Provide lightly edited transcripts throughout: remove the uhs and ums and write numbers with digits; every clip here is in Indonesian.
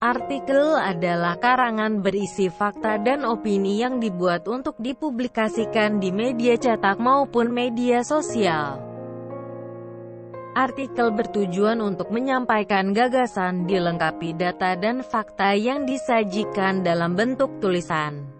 Artikel adalah karangan berisi fakta dan opini yang dibuat untuk dipublikasikan di media cetak maupun media sosial. Artikel bertujuan untuk menyampaikan gagasan dilengkapi data dan fakta yang disajikan dalam bentuk tulisan.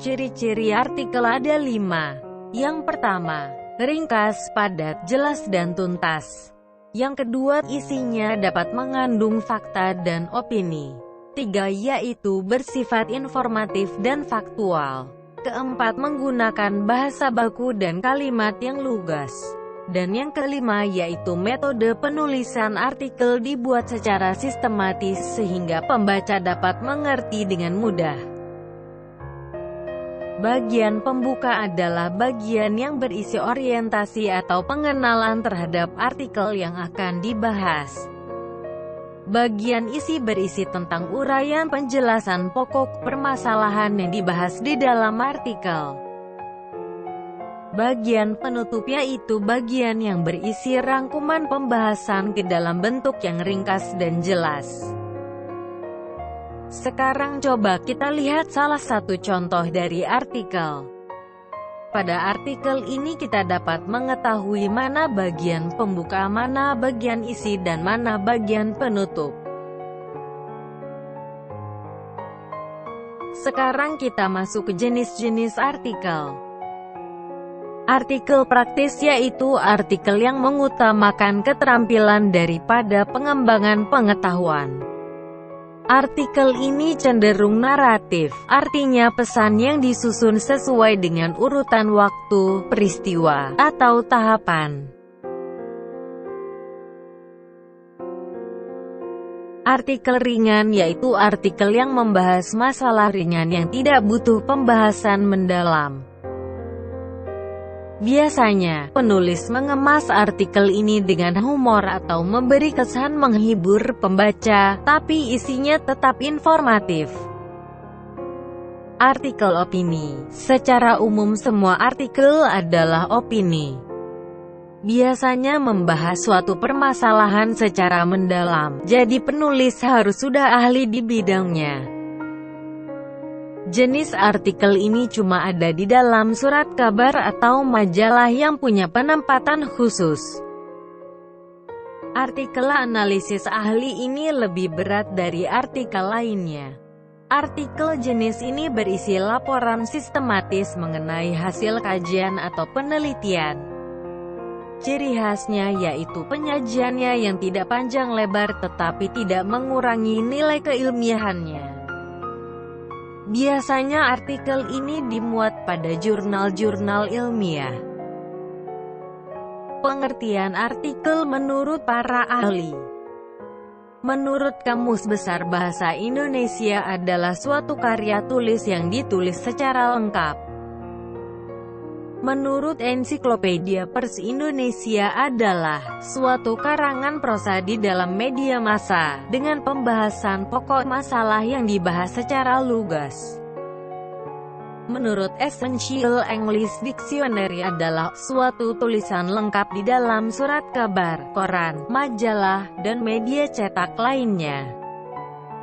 Ciri-ciri artikel ada 5. Yang pertama, ringkas, padat, jelas dan tuntas. Yang kedua, isinya dapat mengandung fakta dan opini. 3, yaitu bersifat informatif dan faktual. Keempat, menggunakan bahasa baku dan kalimat yang lugas. Dan yang kelima, yaitu metode penulisan artikel dibuat secara sistematis sehingga pembaca dapat mengerti dengan mudah. Bagian pembuka adalah bagian yang berisi orientasi atau pengenalan terhadap artikel yang akan dibahas. Bagian isi berisi tentang uraian penjelasan pokok permasalahan yang dibahas di dalam artikel. Bagian penutup yaitu bagian yang berisi rangkuman pembahasan ke dalam bentuk yang ringkas dan jelas. Sekarang coba kita lihat salah satu contoh dari artikel. Pada artikel ini kita dapat mengetahui mana bagian pembuka, mana bagian isi, dan mana bagian penutup. Sekarang kita masuk ke jenis-jenis artikel. Artikel praktis yaitu artikel yang mengutamakan keterampilan daripada pengembangan pengetahuan. Artikel ini cenderung naratif, artinya pesan yang disusun sesuai dengan urutan waktu, peristiwa, atau tahapan. Artikel ringan yaitu artikel yang membahas masalah ringan yang tidak butuh pembahasan mendalam. Biasanya, penulis mengemas artikel ini dengan humor atau memberi kesan menghibur pembaca, tapi isinya tetap informatif. Artikel opini. Secara umum semua artikel adalah opini. Biasanya membahas suatu permasalahan secara mendalam, jadi penulis harus sudah ahli di bidangnya. Jenis artikel ini cuma ada di dalam surat kabar atau majalah yang punya penempatan khusus. Artikel analisis ahli ini lebih berat dari artikel lainnya. Artikel jenis ini berisi laporan sistematis mengenai hasil kajian atau penelitian. Ciri khasnya yaitu penyajiannya yang tidak panjang lebar tetapi tidak mengurangi nilai keilmiahannya. Biasanya artikel ini dimuat pada jurnal-jurnal ilmiah. Pengertian artikel menurut para ahli. Menurut Kamus Besar Bahasa Indonesia adalah suatu karya tulis yang ditulis secara lengkap. Menurut Ensiklopedia Pers Indonesia adalah suatu karangan prosa di dalam media massa, dengan pembahasan pokok masalah yang dibahas secara lugas. Menurut Essential English Dictionary adalah suatu tulisan lengkap di dalam surat kabar, koran, majalah, dan media cetak lainnya.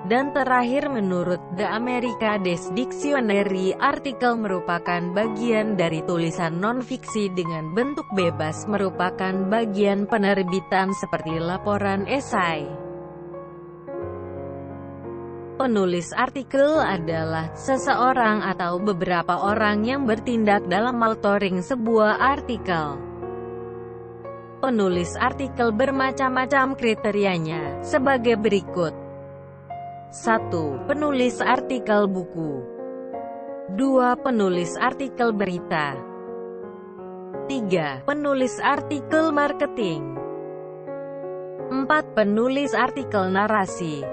Dan terakhir menurut The Americades Dictionary, artikel merupakan bagian dari tulisan non-fiksi dengan bentuk bebas, merupakan bagian penerbitan seperti laporan esai. Penulis artikel adalah seseorang atau beberapa orang yang bertindak dalam authoring sebuah artikel. Penulis artikel bermacam-macam kriterianya, sebagai berikut. 1. Penulis artikel buku. 2. Penulis artikel berita. 3. Penulis artikel marketing. 4. Penulis artikel narasi.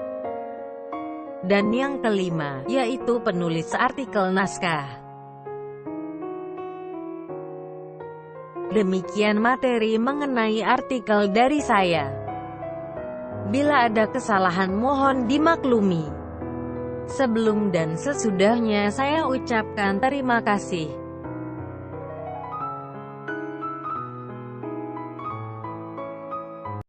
Dan yang kelima, yaitu penulis artikel naskah. Demikian materi mengenai artikel dari saya. Bila ada kesalahan mohon dimaklumi. Sebelum dan sesudahnya saya ucapkan terima kasih.